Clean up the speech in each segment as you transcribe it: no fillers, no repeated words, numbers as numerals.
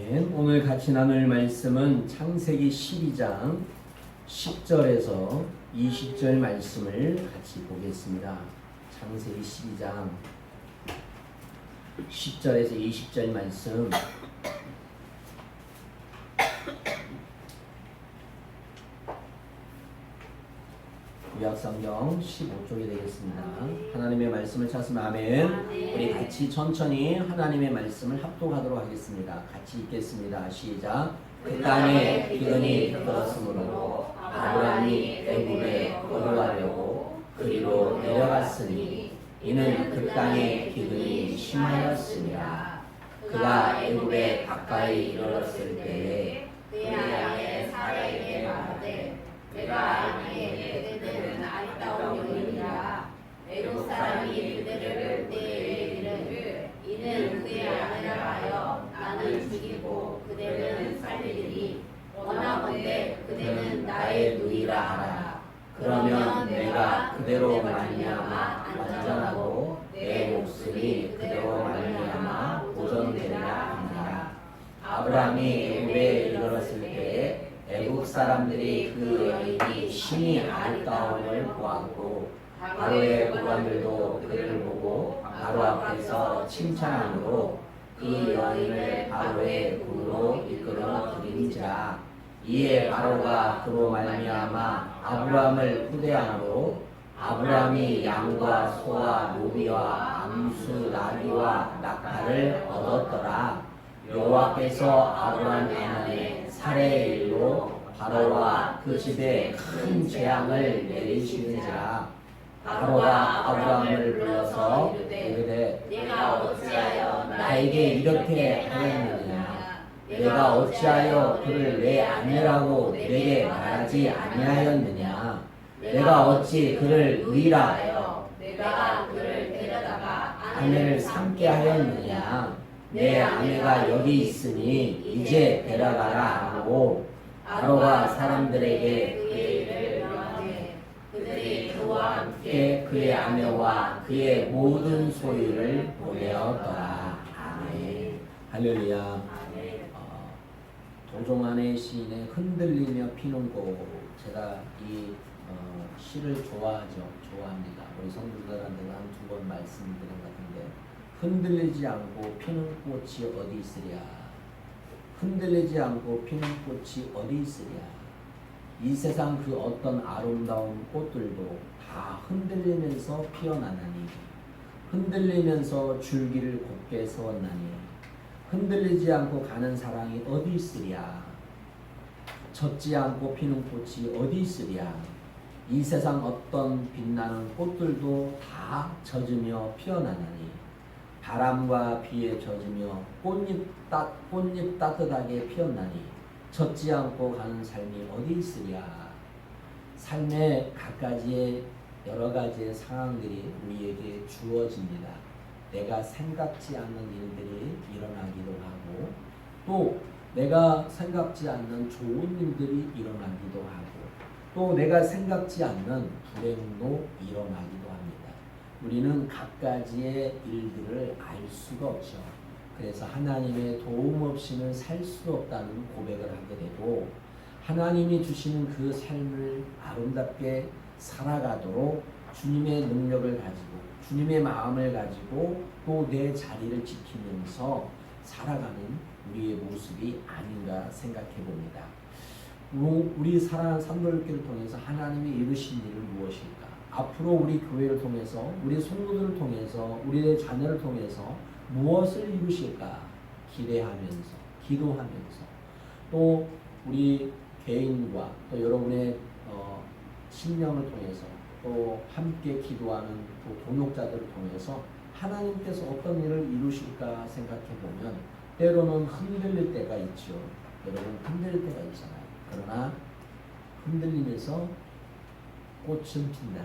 아멘. 오늘 같이 나눌 말씀은 창세기 12장 10절에서 20절 말씀을 같이 보겠습니다. 창세기 12장 10절에서 20절 말씀. 구약성경 15쪽이 되겠습니다. 하나님의 말씀을 찾으면 아멘. 우리 같이 천천히 하나님의 말씀을 합독하도록 하겠습니다. 같이 읽겠습니다. 시작. 그 땅에 기근이 들었으므로 아브라함이 애굽에 거류하려고 그리로 내려갔으니 이는 그 땅에 기근이 심하였습니다. 그가 애굽에 가까이 이르렀을 때에 그의 아내 사라에게 말하되 내가 알기에 그들은 아리따운 여인이라 애국 사람이 그들을 볼 때에 이르기를 이는 그의 아내라 하여 나는 죽이고 그들은 살리리니 원하건대 그들은 나의 누이라 하라. 그러면 내가 그대로 말미암아 완전하고 내 목숨이 그대로 말미암아 보존되리라 하니라. 아브라함이 애굽에 이르렀을 때에 애국 사람들이 그 여인이 심히 아리따움을 보았고 바로의 고관들도 그를 보고 바로 앞에서 칭찬함으로 그 여인을 바로의 굴로 이끌어 들인지라. 이에 바로가 그로 말미암아 아브라함을 후대함으로 아브라함이 양과 소와 노비와 암수 나귀와 낙타를 얻었더라. 여호와께서 아브라함의 아내 사레의 일로 바로와 그 집에 큰 재앙을 내리시는지라. 바로가 아브라함을 불러서 이르되 내가 어찌하여 나에게 이렇게 하였느냐? 내가 어찌하여 그를 내 아내라고 내게 말하지 아니하였느냐? 내가 어찌 그를 의라 하여 내가 그를 데려다가 아내를 삼게 하였느냐? 내 아내가 여기 있으니 이제 데려가라 하고 바로가 사람들에게 그의 일을 명하되 그들이 그와 함께 그의 아내와 그의 모든 소유를 보내었더라. 아멘. 할렐루야. 도종안의 시인의 흔들리며 피는 꽃. 제가 이 시를 좋아합니다. 우리 성도들한테는 한 두 번 말씀드린 것 같은데 흔들리지 않고 피는 꽃이 어디 있으랴. 흔들리지 않고 피는 꽃이 어디 있으랴. 이 세상 그 어떤 아름다운 꽃들도 다 흔들리면서 피어나나니 흔들리면서 줄기를 곱게 세웠나니 흔들리지 않고 가는 사랑이 어디 있으랴. 젖지 않고 피는 꽃이 어디 있으랴. 이 세상 어떤 빛나는 꽃들도 다 젖으며 피어나나니 바람과 비에 젖으며 꽃잎 따뜻하게 피었나니 젖지 않고 가는 삶이 어디 있으랴. 삶의 갖가지의 여러 가지의 상황들이 우리에게 주어집니다. 내가 생각지 않는 일들이 일어나기도 하고 또 내가 생각지 않는 좋은 일들이 일어나기도 하고 또 내가 생각지 않는 불행도 일어나기도 합니다. 우리는 갖가지의 일들을 알 수가 없죠. 그래서 하나님의 도움 없이는 살 수 없다는 고백을 하게 되고 하나님이 주시는 그 삶을 아름답게 살아가도록 주님의 능력을 가지고 주님의 마음을 가지고 또 내 자리를 지키면서 살아가는 우리의 모습이 아닌가 생각해 봅니다. 우리 사랑하는 산돌교를 통해서 하나님이 이루신 일은 무엇일까? 앞으로 우리 교회를 통해서 우리 성도들을 통해서 우리의 자녀를 통해서 무엇을 이루실까 기대하면서 기도하면서 또 우리 개인과 또 여러분의 신령을 통해서 또 함께 기도하는 또 동역자들을 통해서 하나님께서 어떤 일을 이루실까 생각해 보면 때로는 흔들릴 때가 있죠. 여러분 흔들릴 때가 있잖아요. 그러나 흔들리면서 꽃은 핀다.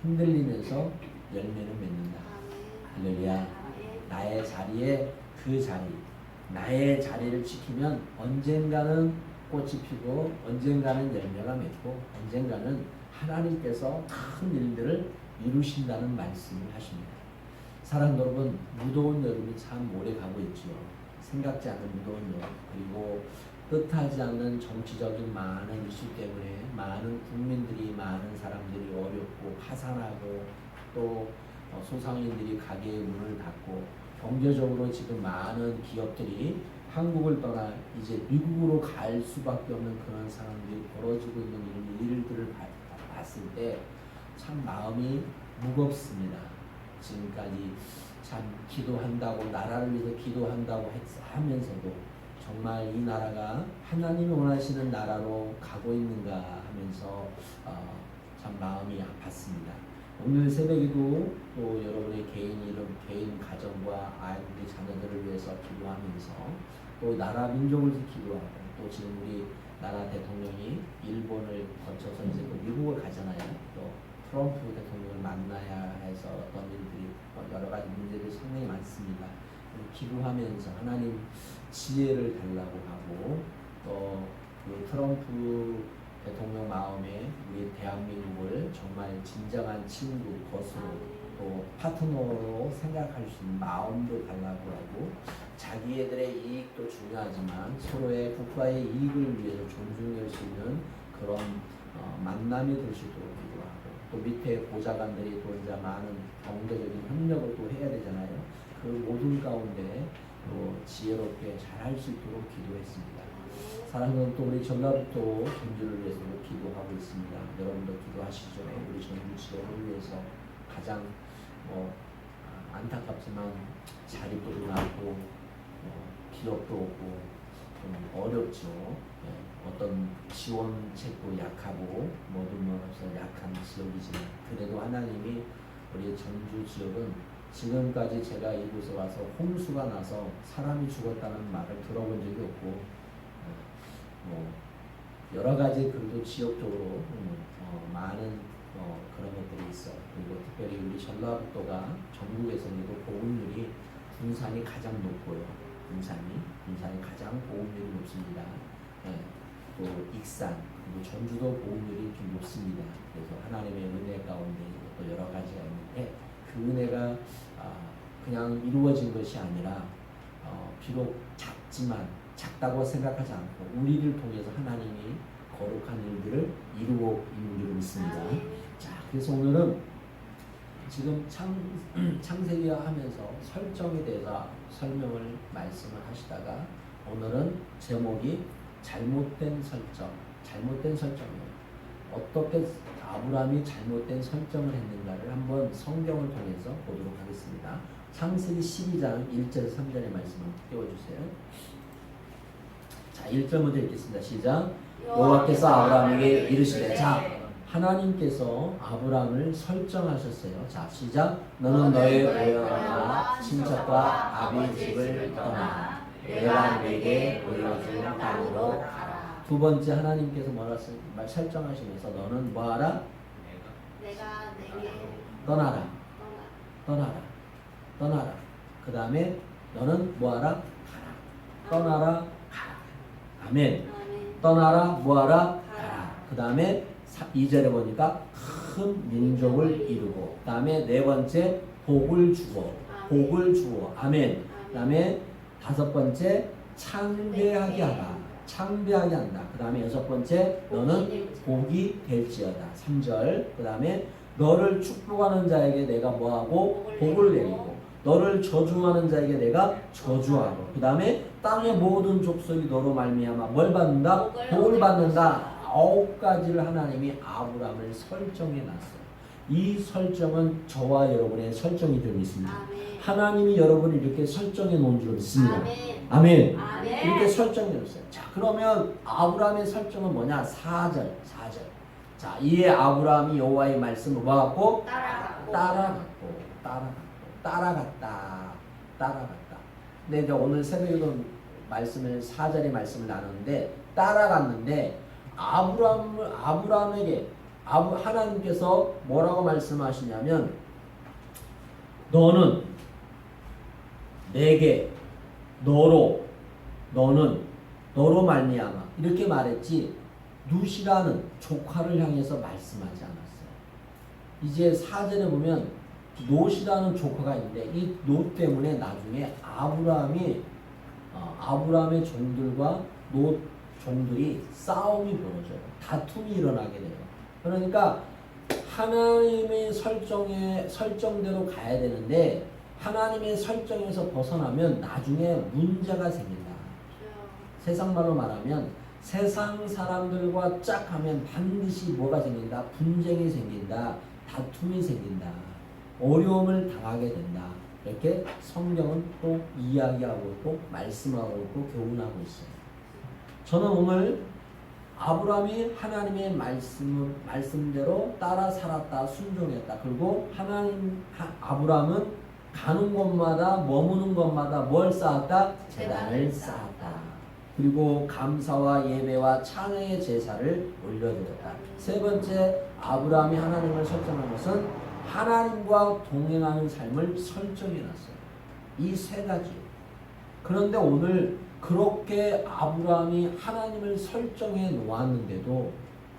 흔들리면서 열매는 맺는다. 할렐루야. 나의 자리에 그 자리, 나의 자리를 지키면 언젠가는 꽃이 피고 언젠가는 열매가 맺고 언젠가는 하나님께서 큰 일들을 이루신다는 말씀을 하십니다. 사랑하는 여러분, 무더운 여름이 참 오래 가고 있죠. 생각지 않은 무더운 여 그리고 뜻하지 않는 정치적인 많은 이슈 때문에 많은 국민들이 많은 사람들이 어렵고 파산하고 또 소상인들이 가게의 문을 닫고 경제적으로 지금 많은 기업들이 한국을 떠나 이제 미국으로 갈 수밖에 없는 그런 상황들이 벌어지고 있는 이런 일들을 봤을 때 참 마음이 무겁습니다. 지금까지 참 기도한다고 나라를 위해서 기도한다고 하면서도 정말 이 나라가 하나님이 원하시는 나라로 가고 있는가 하면서 참 마음이 아팠습니다. 오늘 새벽에도 또 여러분의 개인 이름, 개인 가정과 아이들의 자녀들을 위해서 기도하면서 또 나라 민족을 기도하고 또 지금 우리 나라 대통령이 일본을 거쳐서 이제 또 미국을 가잖아요. 또 트럼프 대통령을 만나야 해서 어떤 일들이 여러 가지 문제들이 상당히 많습니다. 기도하면서 하나님 지혜를 달라고 하고 또 그 트럼프 대통령 마음에 우리 대한민국을 정말 진정한 친구, 거수로 또 파트너로 생각할 수 있는 마음도 달라고 하고 자기애들의 이익도 중요하지만 서로의 국가의 이익을 위해서 존중할 수 있는 그런 만남이 될 수 있도록 기도하고 또 밑에 보좌관들이 또 이제 많은 경제적인 협력을 또 해야 되잖아요. 그 모든 가운데 또 지혜롭게 잘 할 수 있도록 기도했습니다. 사랑하는 또 우리 전라북도 경주를 위해서도 기도하고 있습니다. 여러분도 기도하시죠. 우리 전주 지역을 위해서 가장 안타깝지만 자립도 나고 기업도 없고 좀 어렵죠. 어떤 지원책도 약하고 모든 면에서 약한 지역이지만 그래도 하나님이 우리 전주 지역은 지금까지 제가 이곳에 와서 홍수가 나서 사람이 죽었다는 말을 들어본 적이 없고 여러 가지 그래도 지역적으로 많은 그런 것들이 있어요. 그리고 특별히 우리 전라북도가 전국에서도 보급률이 군산이 가장 높고요. 군산이 가장 보급률이 높습니다. 또 익산 그리고 전주도 보급률이 좀 높습니다. 그래서 하나님의 은혜 가운데 또 여러 가지가 있는데 그 은혜가 그냥 이루어진 것이 아니라 비록 작다고 생각하지 않고 우리를 통해서 하나님이 거룩한 일들을 이루어 있는 줄 믿습니다. 자, 그래서 오늘은 지금 창세기와 하면서 설정에 대해서 설명을 말씀을 하시다가 오늘은 제목이 잘못된 설정이에요. 어떻게 아브라함이 잘못된 설정을 했는가를 한번 성경을 통해서 보도록 하겠습니다. 창세기 12장 1절 3절의 말씀을 띄워주세요. 자, 1절 먼저 읽겠습니다. 시작. 여호와께서 아브라함에게 이르시되 자, 하나님께서 아브라함을 설정하셨어요. 자, 시작. 너는 너의 고향과 친척과 아비의 집을 떠나 내가 내게 보여줄 땅으로 가라. 두 번째 하나님께서 뭐라 설정하시면서 너는 뭐하라? 내가 내게 떠나라. 그 다음에 너는 뭐하라? 가라. 떠나라. 가라. 아멘. 떠나라. 뭐하라? 가라. 그 다음에 2절에 보니까 큰 민족을 이루고 그 다음에 네 번째 복을 주어. 아멘. 그 다음에 다섯 번째 창대하게 하라. 창대하게 한다. 그 다음에 여섯 번째 너는 복이 될지어다. 3절. 그 다음에 너를 축복하는 자에게 내가 뭐하고 복을 내리고 너를 저주하는 자에게 내가 저주하고 그 다음에 땅의 모든 족속이 너로 말미암아 뭘 받는다? 복을 받는다. 9가지를 하나님이 아브라함을 설정해 놨어요. 이 설정은 저와 여러분의 설정이 되고 있습니다. 하나님이 여러분을 이렇게 설정해 놓은 줄 믿습니다. 아멘. 이렇게 설정해 놓았어요. 자, 그러면 아브라함의 설정은 뭐냐? 4절. 자, 이에 아브라함이 여호와의 말씀을 뭐하고? 따라갔다. 근데 이제 오늘 새벽에도 4절의 말씀을 나누는데 따라갔는데 아브라함에게 하나님께서 뭐라고 말씀하시냐면 너는 내게 너로 말미암아 이렇게 말했지 룻이라는 조카를 향해서 말씀하지 않았어요. 이제 4절에 보면 롯이라는 조카가 있는데 이 롯 때문에 나중에 아브라함이 아브라함의 종들과 롯 종들이 싸움이 벌어져요. 다툼이 일어나게 돼요. 그러니까 하나님의 설정대로 가야 되는데 하나님의 설정에서 벗어나면 나중에 문제가 생긴다. 세상 말로 말하면 세상 사람들과 짝 하면 반드시 뭐가 생긴다? 분쟁이 생긴다. 다툼이 생긴다. 어려움을 당하게 된다. 이렇게 성경은 또 이야기하고 있고 말씀하고 있고 교훈하고 있어요. 저는 오늘 아브라함이 하나님의 말씀대로 따라 살았다, 순종했다. 그리고 아브라함은 가는 곳마다 머무는 곳마다 뭘 쌓았다? 제단을 쌓았다. 그리고 감사와 예배와 찬양의 제사를 올려드렸다. 세 번째, 아브라함이 하나님을 설정한 것은 하나님과 동행하는 삶을 설정해놨어요. 이 세 가지. 그런데 오늘 그렇게 아브라함이 하나님을 설정해 놓았는데도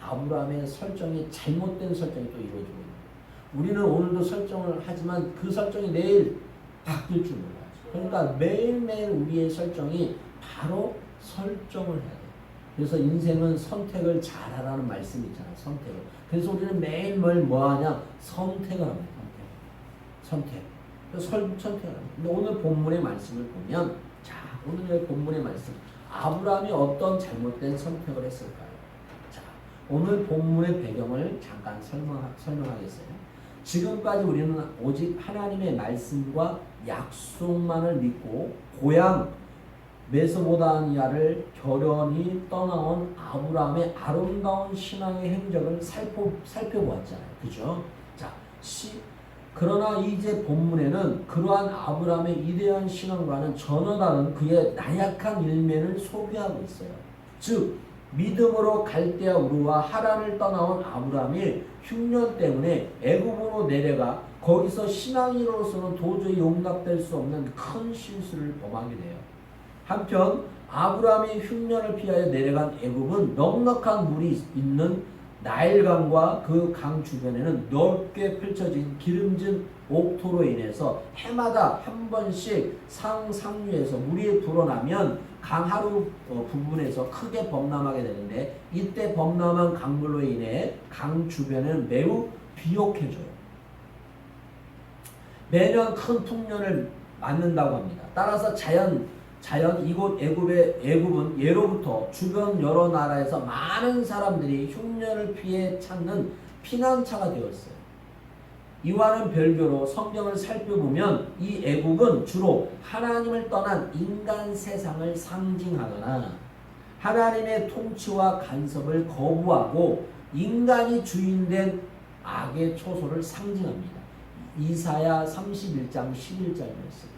아브라함의 설정이 잘못된 설정이 또 이루어지고 있는 거예요. 우리는 오늘도 설정을 하지만 그 설정이 내일 바뀔 줄 몰라요. 그러니까 매일매일 우리의 설정이 바로 설정을 해야 돼요. 그래서 인생은 선택을 잘하라는 말씀이 있잖아요. 선택을. 그래서 우리는 매일매일 뭐하냐? 선택을 합니다. 선택. 선택을 합니다. 근데 오늘 본문의 말씀을 보면 자, 오늘의 본문의 말씀. 아브라함이 어떤 잘못된 선택을 했을까요? 자, 오늘 본문의 배경을 잠깐 설명하겠어요. 지금까지 우리는 오직 하나님의 말씀과 약속만을 믿고 고향 메소포타미아를 결연히 떠나온 아브라함의 아름다운 신앙의 행적을 살펴보았잖아요. 그죠? 자, 그러나 이제 본문에는 그러한 아브라함의 이대한 신앙과는 전혀 다른 그의 나약한 일면을 소개하고 있어요. 즉 믿음으로 갈대아 우르와 하란을 떠나온 아브라함이 흉년 때문에 애굽으로 내려가 거기서 신앙인으로서는 도저히 용납될 수 없는 큰 실수를 범하게 돼요. 한편 아브라함이 흉년을 피하여 내려간 애굽은 넉넉한 물이 있는 나일강과 그 강 주변에는 넓게 펼쳐진 기름진 옥토로 인해서 해마다 한 번씩 상류에서 물이 불어나면 강하루 부분에서 크게 범람하게 되는데 이때 범람한 강물로 인해 강 주변은 매우 비옥해져요. 매년 큰 풍년을 맞는다고 합니다. 따라서 자연 이곳 애굽은 예로부터 주변 여러 나라에서 많은 사람들이 흉년을 피해 찾는 피난처가 되었어요. 이와는 별개로 성경을 살펴보면 이 애굽은 주로 하나님을 떠난 인간 세상을 상징하거나 하나님의 통치와 간섭을 거부하고 인간이 주인된 악의 초소를 상징합니다. 이사야 31장 11절 말씀.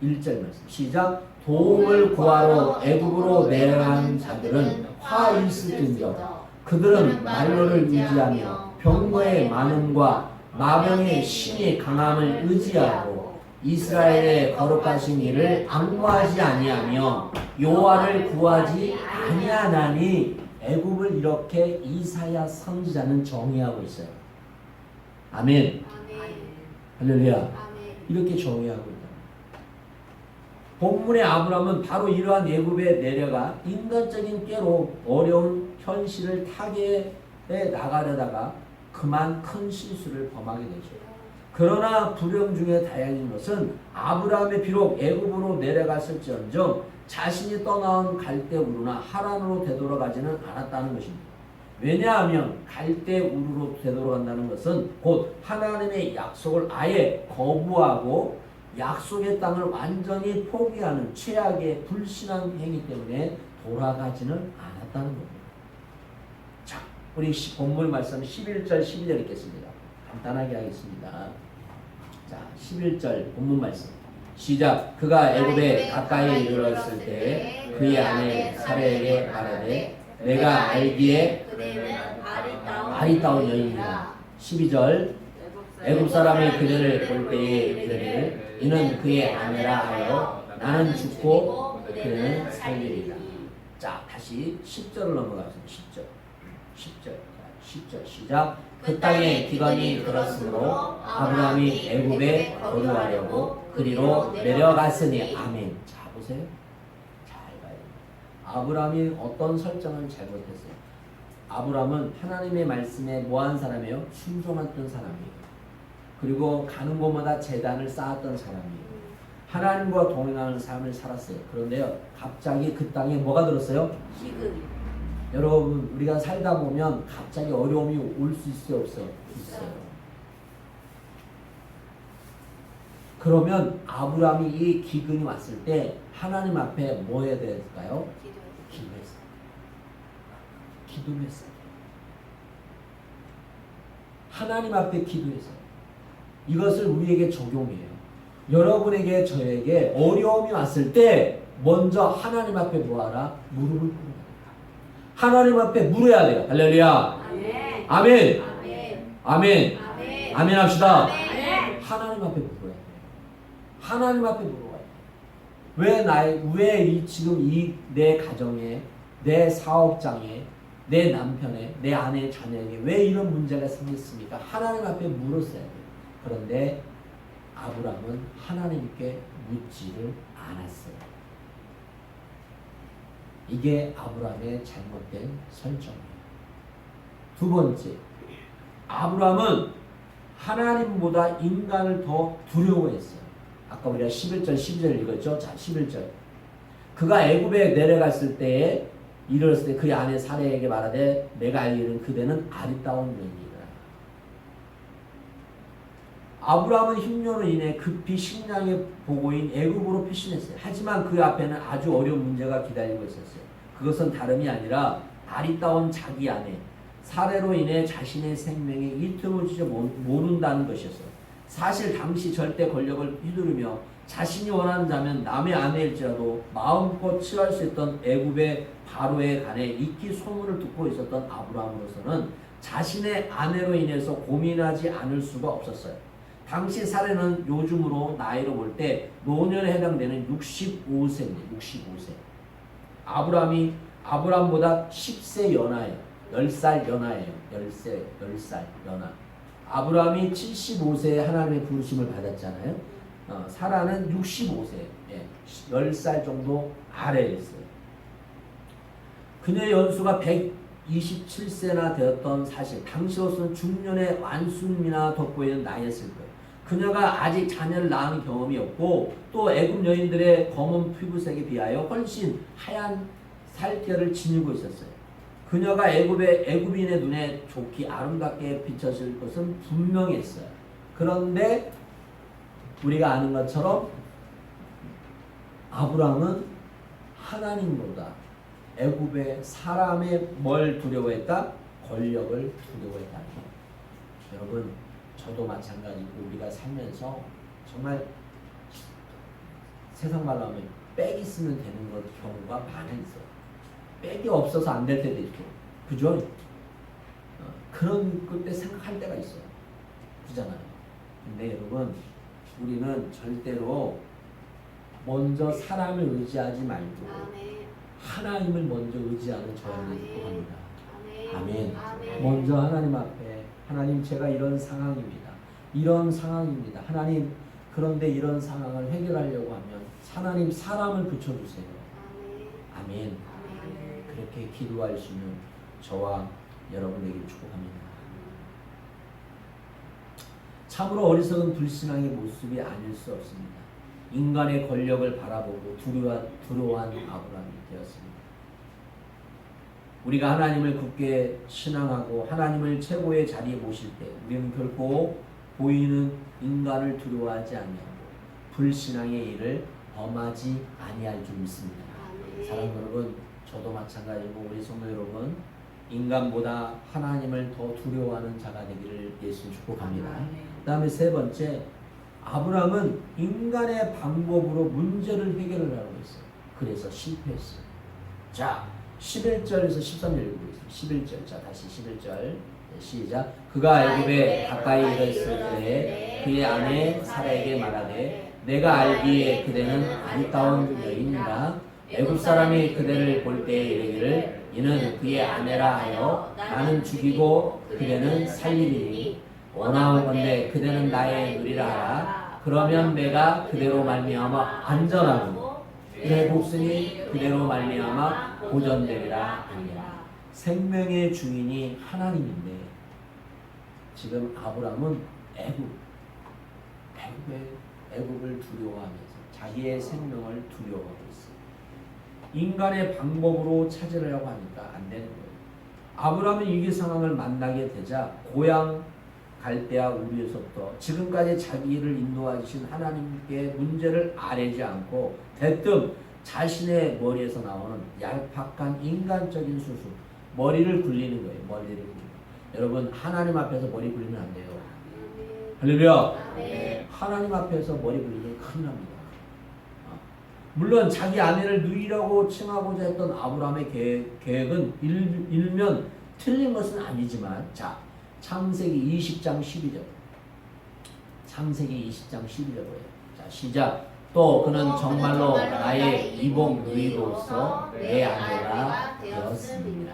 1절 말씀 시작. 도움을 구하러 애굽으로 내려간 자들은 화 있을진저 그들은 말로를 의지하며 병거의 많음과 마병의 신의 강함을 의지하고 이스라엘의 거룩하신 이를 앙무하지 아니하며 여호와를 구하지 아니하나니. 애굽을 이렇게 이사야 선지자는 정의하고 있어요. 아멘. 할렐루야. 이렇게 정의하고 있다. 본문의 아브라함은 바로 이러한 애굽에 내려가 인간적인 꾀로 어려운 현실을 타개해 나가려다가 그만 큰 실수를 범하게 되죠. 그러나 불행 중에 다행인 것은 아브라함이 비록 애굽으로 내려갔을지언정 자신이 떠나온 갈대우르나 하란으로 되돌아가지는 않았다는 것입니다. 왜냐하면 갈대우르로 되돌아간다는 것은 곧 하나님의 약속을 아예 거부하고 약속의 땅을 완전히 포기하는 최악의 불신앙 행위 때문에 돌아가지는 않았다는 겁니다. 자, 우리 본문 말씀 11절 12절 읽겠습니다. 간단하게 하겠습니다. 자, 11절 본문 말씀 시작. 그가 애굽에 가까이 이르렀을 때 그의 아내 사레에게 말하되 내가 알기에 그대는 아리따운 여인이다. 12절 애굽 사람이 그들을 볼 때에 이르되 이는 그의 아내라 하여 나는 죽고 그는 살리리라. 자, 다시 10절을 넘어가겠습니다. 10절 시작. 그 땅에 기근이 들었으므로 아브라함이 애굽에 거류하려고 그리로 내려갔으니. 아멘. 자, 보세요. 잘 봐야 돼요. 아브라함이 어떤 설정을 잘못했어요. 아브라함은 하나님의 말씀에 뭐한 사람이에요? 순종했던 사람이에요. 그리고 가는 곳마다 제단을 쌓았던 사람이에요. 하나님과 동행하는 삶을 살았어요. 그런데요, 갑자기 그 땅에 뭐가 들었어요? 기근. 여러분, 우리가 살다 보면 갑자기 어려움이 올 수 있어요, 없어요? 있어요. 그러면 아브라함이 이 기근이 왔을 때 하나님 앞에 뭐 해야 될까요? 기도했어요. 기도했어요. 하나님 앞에 기도했어요. 이것을 우리에게 적용해요. 여러분에게 저에게 어려움이 왔을 때 먼저 하나님 앞에 뭐하라? 무릎을 꿇어야 돼요. 하나님 앞에 물어야 돼요. 할렐루야. 아멘. 아멘. 아멘. 아멘. 아멘. 아멘 합시다. 아멘. 하나님 앞에 물어야 돼요. 하나님 앞에 물어야 돼요. 왜 지금 이 내 가정에, 내 사업장에, 내 남편에, 내 아내, 자녀에게 왜 이런 문제가 생겼습니까? 하나님 앞에 물었어야 돼요. 그런데 아브라함은 하나님께 묻지를 않았어요. 이게 아브라함의 잘못된 설정이에요. 두 번째, 아브라함은 하나님보다 인간을 더 두려워했어요. 아까 우리가 11절, 12절 읽었죠? 자, 11절. 그가 애굽에 내려갔을 때에 이르렀을 때 그의 아내 사레에게 말하되 내가 알기로는 그대는 아리따운 여인이라. 아브라함은 흉년으로 인해 급히 식량의 보고인 애굽으로 피신했어요. 하지만 그 앞에는 아주 어려운 문제가 기다리고 있었어요. 그것은 다름이 아니라 아리따운 자기 아내 사레로 인해 자신의 생명에 이틀을 지져 모른다는 것이었어요. 사실 당시 절대 권력을 휘두르며 자신이 원하는 자면 남의 아내일지라도 마음껏 취할 수 있던 애굽의 바로에 관해 익히 소문을 듣고 있었던 아브라함으로서는 자신의 아내로 인해서 고민하지 않을 수가 없었어요. 당시 사례는 요즘으로 나이로 볼 때 노년에 해당되는 65세입니다. 65세. 아브라함보다 10세 연하예요. 10살 연하예요. 10살 연하. 아브라함이 75세에 하나님의 부르심을 받았잖아요. 사라는 65세. 예, 10살 정도 아래에 있어요. 그녀의 연수가 127세나 되었던 사실, 당시로서는 중년의 완순미나 돋보이는 나이였을 거예요. 그녀가 아직 자녀를 낳은 경험이 없고 또 애굽 여인들의 검은 피부색에 비하여 훨씬 하얀 살결을 지니고 있었어요. 그녀가 애굽인의 눈에 좋게 아름답게 비춰질 것은 분명했어요. 그런데 우리가 아는 것처럼 아브라함은 하나님보다 애굽의 사람의 뭘 두려워했다? 권력을 두려워했다. 여러분, 저도 마찬가지고 우리가 살면서 정말 세상 말로 하면 빽이 쓰면 되는 것 경우가 많이 있어요. 빽이 없어서 안 될 때도 있고, 그죠? 그런 그때 생각할 때가 있어요. 그잖아요. 근데 여러분, 우리는 절대로 먼저 사람을 의지하지 말고 하나님을 먼저 의지하는 저희를 있고 합니다. 아멘. 먼저 하나님 앞에, 하나님 제가 이런 상황입니다. 이런 상황입니다. 하나님, 그런데 이런 상황을 해결하려고 하면 하나님 사람을 붙여주세요. 아멘. 그렇게 기도할 수 있는 저와 여러분에게 축복합니다. 참으로 어리석은 불신앙의 모습이 아닐 수 없습니다. 인간의 권력을 바라보고 두려워한 아브라함이 되었습니다. 우리가 하나님을 굳게 신앙하고 하나님을 최고의 자리에 모실 때 우리는 결코 보이는 인간을 두려워하지 아니하고 불신앙의 일을 범하지 아니할 줄 믿습니다. 사랑하는 여러분, 저도 마찬가지고 우리 성도 여러분, 인간보다 하나님을 더 두려워하는 자가 되기를 예수 축복합니다. 그 다음에 세 번째, 아브라함은 인간의 방법으로 문제를 해결을 하고 있어요. 그래서 실패했어요. 자, 11절에서 13절 읽고 있습니다. 11절, 자 다시 11절 시작. 그가 애굽에 가까이 이르렀을 때에 그의 아내 사라에게 말하되 내가 알기에 그대는 아리따운 여인이라 애굽 사람이 그대를 볼 때에 이르기를 이는 그의 아내라 하여 나는 죽이고 그대는 살리리니 원하건대 그대는 나의 누리라 하라. 그러면 내가 그대로 말미암아 안전하고 내 목숨이 그대로 말미암아 보존되리라 하니라. 생명의 주인이 하나님인데 지금 아브라함은 애굽을 두려워하면서 자기의 생명을 두려워하고 있어요. 인간의 방법으로 찾으려고 하니까 안 되는 거예요. 아브라함이 위기 상황을 만나게 되자 고향 갈대아 우리에서부터 지금까지 자기를 인도하신 하나님께 문제를 아뢰지 않고 대뜸 자신의 머리에서 나오는 얄팍한 인간적인 수술, 머리를 굴리는 거예요. 머리를 굴리는 거예요. 여러분 하나님 앞에서 머리 굴리면 안 돼요. 할렐루야. 네. 하나님 앞에서 머리 굴리면 큰일 납니다. 물론 자기 아내를 누이라고 칭하고자 했던 아브라함의 계획은 일면 틀린 것은 아니지만 자 창세기 20장 12절 창세기 20장 12절이에요. 자 시작. 또 그는 정말로 나의 이복 누이로서 내 아내가 되었습니다.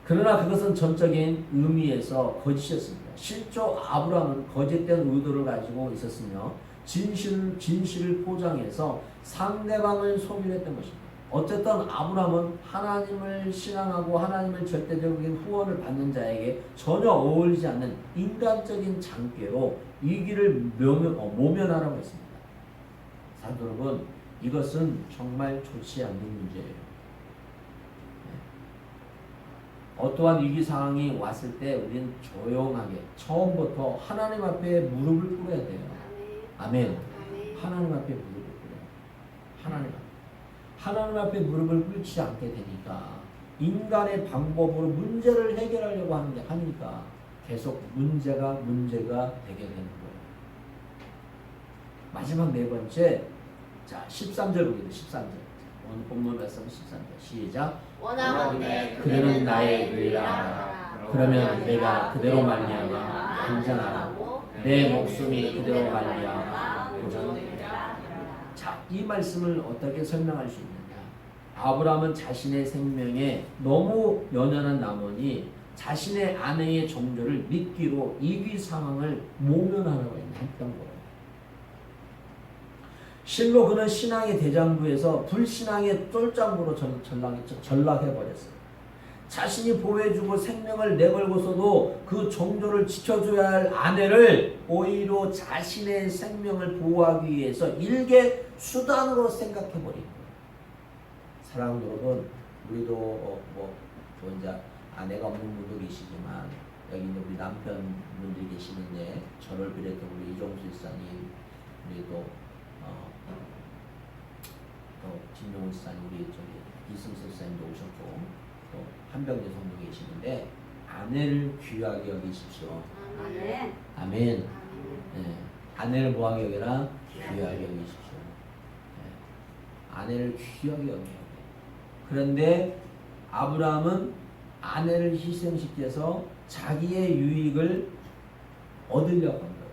그러나 그것은 전적인 의미에서 거짓이었습니다. 실조 아브라함은 거짓된 의도를 가지고 있었으며 진실을 포장해서 상대방을 속이랬던 것입니다. 어쨌든 아브라함은 하나님을 신앙하고 하나님을 절대적인 후원을 받는 자에게 전혀 어울리지 않는 인간적인 장깨로 위기를 모면하라고 했습니다. 사도 여러분, 이것은 정말 좋지 않는 문제예요. 어떠한 위기 상황이 왔을 때 우리는 조용하게 처음부터 하나님 앞에 무릎을 꿇어야 돼요. 아멘. 하나님 앞에 무릎을 꿇어요. 하나님 앞에 무릎을 꿇지 않게 되니까 인간의 방법으로 문제를 해결하려고 하니까 계속 문제가 되게 되는 거예요. 마지막 네 번째, 자 13절 보겠습니다. 13절. 오늘 본문 말씀 13절 시작. 원하건대 그대는 나의 의라. 그러면 내가 그대로 말미암아 안전하고 내 목숨이 그대로 말미암아 보존되리라. 자, 이 말씀을 어떻게 설명할 수 있느냐? 아브라함은 자신의 생명에 너무 연연한 나머지 자신의 아내의 종교를 믿기로 위기 상황을 모면하라고 했던 거예요. 실로 그는 신앙의 대장부에서 불신앙의 쫄장부로 전락해버렸어요. 자신이 보호해주고 생명을 내걸고서도 그 종교를 지켜줘야 할 아내를 오히려 자신의 생명을 보호하기 위해서 일개 수단으로 생각해버린 거예요. 사랑하는 여러분, 우리도 이제 아내가 없는 분도 계시지만 여기 이제 우리 남편분들이 계시는데 저를 비롯해 우리 이종수 일사님, 우리 또 진용훈 지사님, 우리 저기 이승수 지사님도 오셨고 또 한병재 성도 계시는데 아내를 귀하게 여기십시오. 아멘. 아멘. 네. 아내를 뭐하게 여기라? 귀하게 여기십시오. 네. 아내를 귀하게 여겨야 돼. 그런데 아브라함은 아내를 희생시켜서 자기의 유익을 얻으려고 한 거예요.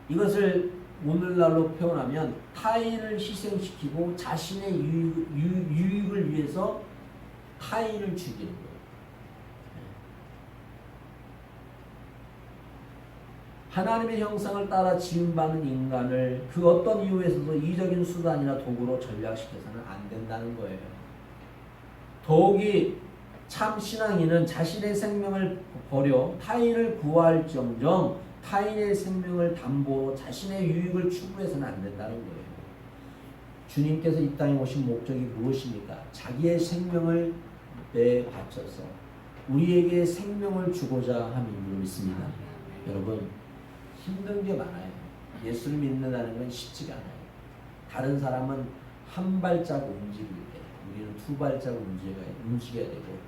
이것을 오늘날로 표현하면 타인을 희생시키고 자신의 유익을 위해서 타인을 죽이는 거예요. 하나님의 형상을 따라 지음받는 인간을 그 어떤 이유에서도 이적인 수단이나 도구로 전략시켜서는 안 된다는 거예요. 더욱이 참 신앙인은 자신의 생명을 버려 타인을 구할지언정 타인의 생명을 담보로 자신의 유익을 추구해서는 안 된다는 거예요. 주님께서 이 땅에 오신 목적이 무엇입니까? 자기의 생명을 내바쳐서 우리에게 생명을 주고자 함인 줄 믿습니다. 여러분, 힘든 게 많아요. 예수를 믿는다는 건 쉽지가 않아요. 다른 사람은 한 발자국 움직일 때 우리는 두 발자국 움직여야 되고,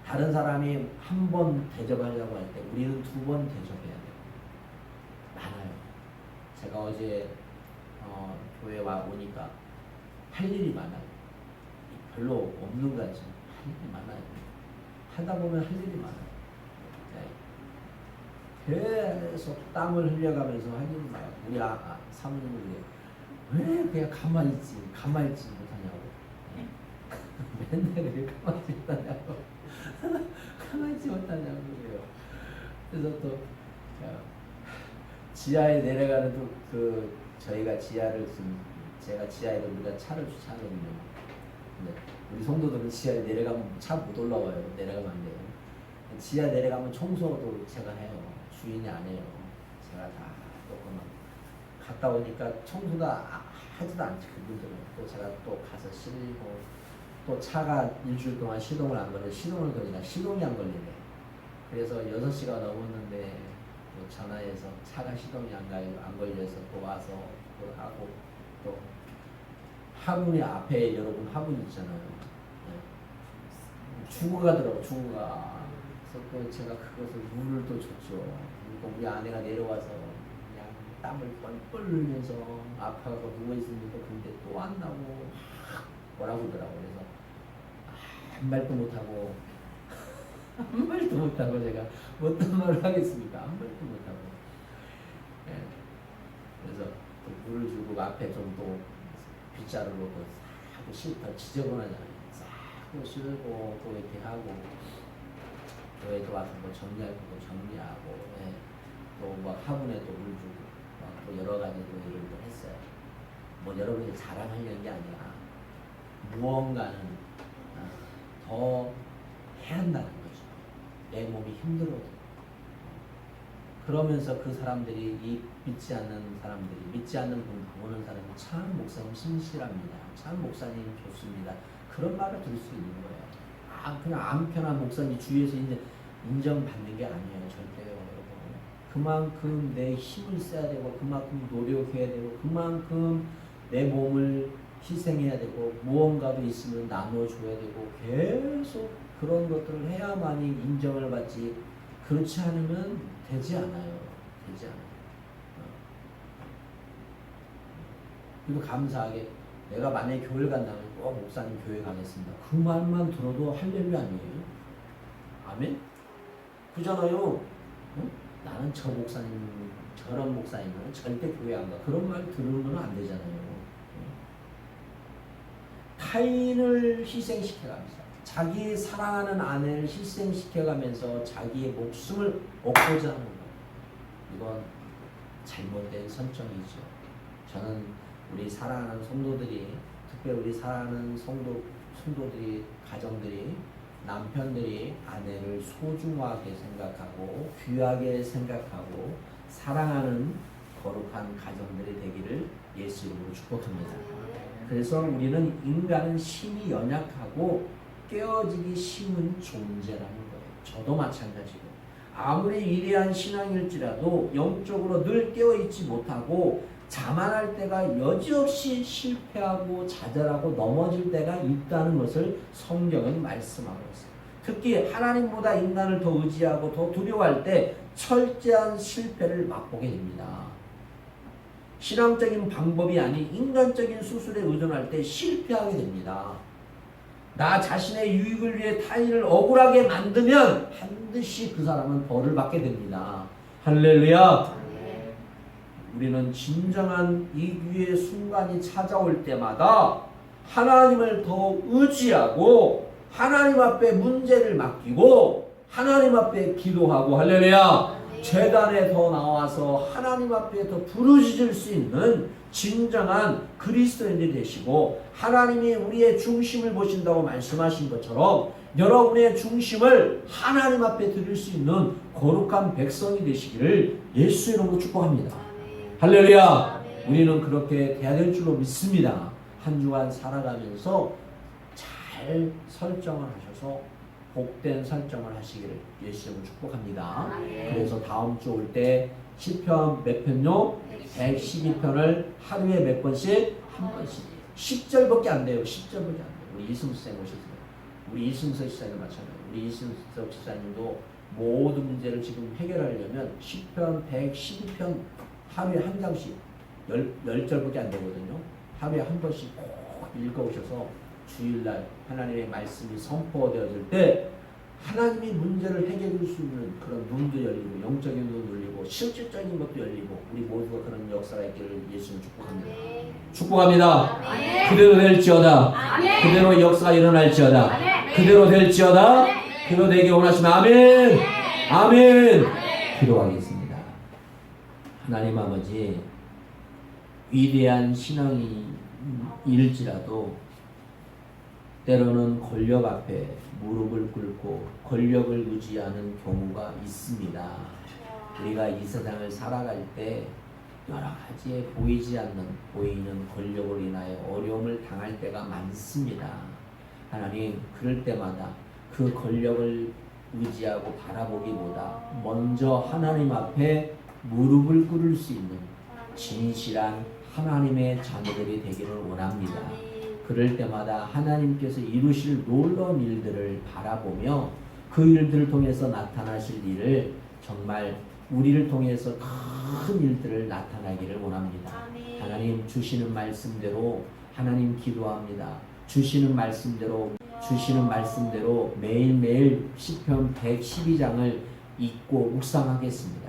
다른 사람이 한 번 대접하려고 할 때 우리는 두 번 대접해야 돼요. 많아요. 제가 어제 교회 와 오니까 할 일이 많아요. 별로 없는 것 같지만 할 일이 많아요. 하다 보면 할 일이 많아요. 네. 계속 땀을 흘려가면서 할 일이 많아요. 우리 사모님은 왜 그냥 가만히 있지 못하냐고. 맨날 왜 가만히 있지 못하냐고. 가만히 있지 못하냐고 그래요. 그래서 또 지하에 내려가는 그 저희가 지하를 좀 제가 지하에 우리가 차를 주차하거든요. 근데 우리 성도들은 지하에 내려가면 차 못 올라와요. 내려가면 안 돼요. 지하 내려가면 청소도 제가 해요. 주인이 안 해요. 제가 다 조금만 갔다 오니까 청소도 하지도 않지 그분들은. 또 제가 또 가서 실고 또 차가 일주일 동안 시동을 안 걸려 시동을 걸리나 시동이 안 걸리네. 그래서 6시가 넘었는데 또 전화해서 차가 시동이 안 걸려서 또 와서 또 하고 또 화분이 앞에 여러분 화분 있잖아요. 네. 죽어가더라고 죽어가. 그래서 또 제가 그것을 물을 또 줬죠. 그러니까 우리 아내가 내려와서 그냥 땀을 뻘뻘 흘리면서 아파서 누워있으니까 근데 또 안나고 뭐라고 그러더라고. 그래서 한 말도 못하고 한 말도 못하고 제가 어떤 말을 하겠습니까? 한 말도 못하고. 네. 그래서 또 물을 주고 앞에 좀 또 빗자루로 또 하고 더 지저분하잖아요. 싹 씻고 또 이렇게 하고 교회도 와서 뭐 정리할 것도 정리하고 네. 또 막 화분에 또 물 주고 막 또 여러 가지 또 일을 또 했어요. 뭐 여러분이 자랑하려는 게 아니라 무언가는 더 해야 한다는 거죠. 내 몸이 힘들어도. 그러면서 그 사람들이 이 믿지 않는 사람들이 믿지 않는 분 보는 사람이 참 목사님 신실합니다. 참 목사님 좋습니다. 그런 말을 들을 수 있는 거예요. 그냥 아무 편한 목사님 주위에서 이제 인정받는 게 아니에요. 절대요. 여러분. 그만큼 내 힘을 써야 되고 그만큼 노력해야 되고 그만큼 내 몸을 희생해야 되고 무언가도 있으면 나눠줘야 되고 계속 그런 것들을 해야만이 인정을 받지 그렇지 않으면 되지 않아요. 되지 않아요. 그리고 감사하게 내가 만약에 교회를 간다면 꼭 목사님 교회 가겠습니다. 그 말만 들어도 할렐루야 아니에요? 아멘? 그잖아요. 응? 나는 저 목사님 저런 목사님은 절대 교회 안 가. 그런 말 들으면 안 되잖아요. 타인을 희생시켜가면서 자기 사랑하는 아내를 희생시켜가면서 자기의 목숨을 얻고자 하는 것. 이건 잘못된 선정이죠. 저는 우리 사랑하는 성도들이 특별히 우리 사랑하는 성도들이 가정들이 남편들이 아내를 소중하게 생각하고 귀하게 생각하고 사랑하는 거룩한 가정들이 되기를 예수 이름으로 축복합니다. 그래서 우리는 인간은 힘이 연약하고 깨어지기 쉬운 존재라는 거예요. 저도 마찬가지고 아무리 위대한 신앙일지라도 영적으로 늘 깨어있지 못하고 자만할 때가 여지없이 실패하고 좌절하고 넘어질 때가 있다는 것을 성경은 말씀하고 있어요. 특히 하나님보다 인간을 더 의지하고 더 두려워할 때 철저한 실패를 맛보게 됩니다. 신앙적인 방법이 아닌 인간적인 수술에 의존할 때 실패하게 됩니다. 나 자신의 유익을 위해 타인을 억울하게 만들면 반드시 그 사람은 벌을 받게 됩니다. 할렐루야. 우리는 진정한 이기의 순간이 찾아올 때마다 하나님을 더 의지하고 하나님 앞에 문제를 맡기고 하나님 앞에 기도하고 할렐루야. 제단에 더 나와서 하나님 앞에 더 부르짖을 수 있는 진정한 그리스도인들이 되시고 하나님이 우리의 중심을 보신다고 말씀하신 것처럼 여러분의 중심을 하나님 앞에 드릴 수 있는 거룩한 백성이 되시기를 예수 이름으로 축복합니다. 할렐루야. 우리는 그렇게 돼야 될 줄로 믿습니다. 한 주간 살아가면서 잘 설정을 하셔서 복된 설정을 하시기를 예수 이름으로 축복합니다. 그래서 다음 주 올 때 시편 몇 편요? 112편을 하루에 몇 번씩? 한 번씩. 10절밖에 안 돼요. 10절밖에 안 돼요. 우리 이승수 선생님 오셨어요. 우리 이승수 지사님 마찬가지예요. 우리 이승수 지사님도 모든 문제를 지금 해결하려면 시편 112편 하루에 한 장씩 10절밖에 안 되거든요. 하루에 한 번씩 꼭 읽어오셔서 주일날 하나님의 말씀이 선포되어질 때 하나님이 문제를 해결할 수 있는 그런 눈도 열리고 영적인 눈도 열리고 실질적인 것도 열리고 우리 모두가 그런 역사가 있기를 예수님 축복합니다. 축복합니다. 그대로 될지어다. 그대로 역사가 일어날지어다. 그대로 될지어다. 그대로 되기 원하시면 아멘. 아멘. 기도하겠습니다. 하나님 아버지, 위대한 신앙이 일지라도 때로는 권력 앞에 무릎을 꿇고 권력을 의지하는 경우가 있습니다. 우리가 이 세상을 살아갈 때 여러 가지에 보이는 권력을 인하여 어려움을 당할 때가 많습니다. 하나님, 그럴 때마다 그 권력을 의지하고 바라보기보다 먼저 하나님 앞에 무릎을 꿇을 수 있는 진실한 하나님의 자녀들이 되기를 원합니다. 그럴 때마다 하나님께서 이루실 놀라운 일들을 바라보며 그 일들을 통해서 나타나실 일을 정말 우리를 통해서 큰 일들을 나타나기를 원합니다. 하나님 주시는 말씀대로 하나님 기도합니다. 주시는 말씀대로 매일매일 시편 112장을 읽고 묵상하겠습니다.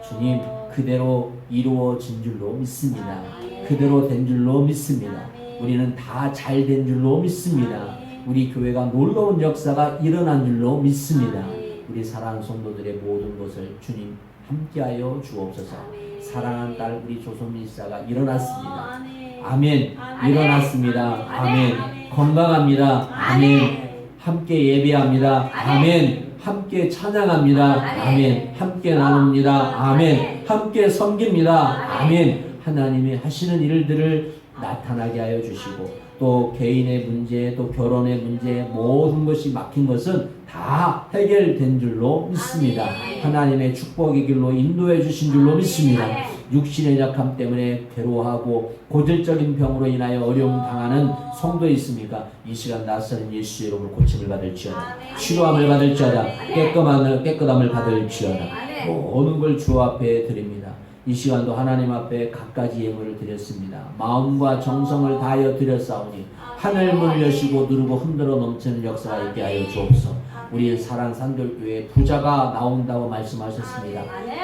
주님, 그대로 이루어진 줄로 믿습니다. 그대로 된 줄로 믿습니다. 우리는 다 잘 된 줄로 믿습니다. 우리 교회가 놀라운 역사가 일어난 줄로 믿습니다. 우리 사랑하는 성도들의 모든 것을 주님 함께하여 주옵소서. 사랑하는 딸 우리 조소민 씨가 일어났습니다. 아멘. 일어났습니다. 아멘. 건강합니다. 아멘. 함께 예배합니다. 아멘. 함께 찬양합니다. 아멘. 함께 나눕니다. 아멘. 함께 섬깁니다. 아멘. 하나님이 하시는 일들을 나타나게 하여 주시고 또 개인의 문제, 또 결혼의 문제, 모든 것이 막힌 것은 다 해결된 줄로 믿습니다. 하나님의 축복의 길로 인도해 주신 줄로 믿습니다. 육신의 약함 때문에 괴로워하고 고질적인 병으로 인하여 어려움 당하는 성도 있습니까? 이 시간 낯선 예수의 이름으로 고침을 받을지어다. 치료함을 받을지어다. 깨끗함을 받을지어다. 모든 걸 주 앞에 드립니다. 이 시간도 하나님 앞에 갖가지 예물을 드렸습니다. 마음과 정성을 다하여 드렸사오니 하늘 문을 여시고 누르고 흔들어 넘치는 역사가 있게 하여 주옵소서. 우리 사랑 산돌교회 부자가 나온다고 말씀하셨습니다.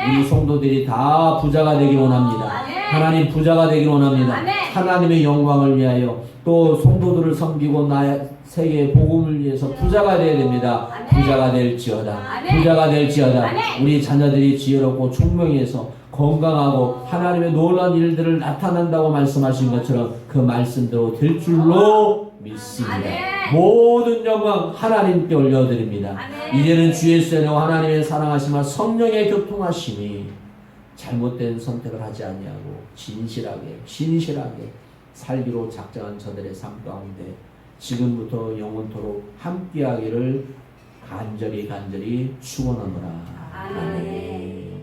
우리 성도들이 다 부자가 되길 원합니다. 하나님 부자가 되길 원합니다. 하나님의 영광을 위하여 또 성도들을 섬기고 나의 세계의 복음을 위해서 부자가 되어야 됩니다. 부자가 될지어다. 부자가 될지어다. 우리 자녀들이 지혜롭고 총명해서 건강하고 하나님의 놀라운 일들을 나타난다고 말씀하신 것처럼 그 말씀대로 될 줄로 믿습니다. 모든 영광 하나님께 올려드립니다. 이제는 주 예수의 은혜와 하나님의 사랑하심과 성령의 교통하심이 잘못된 선택을 하지 아니하고 진실하게 살기로 작정한 저들의 삶 가운데 지금부터 영원토록 함께하기를 간절히 축원하노라. 아멘.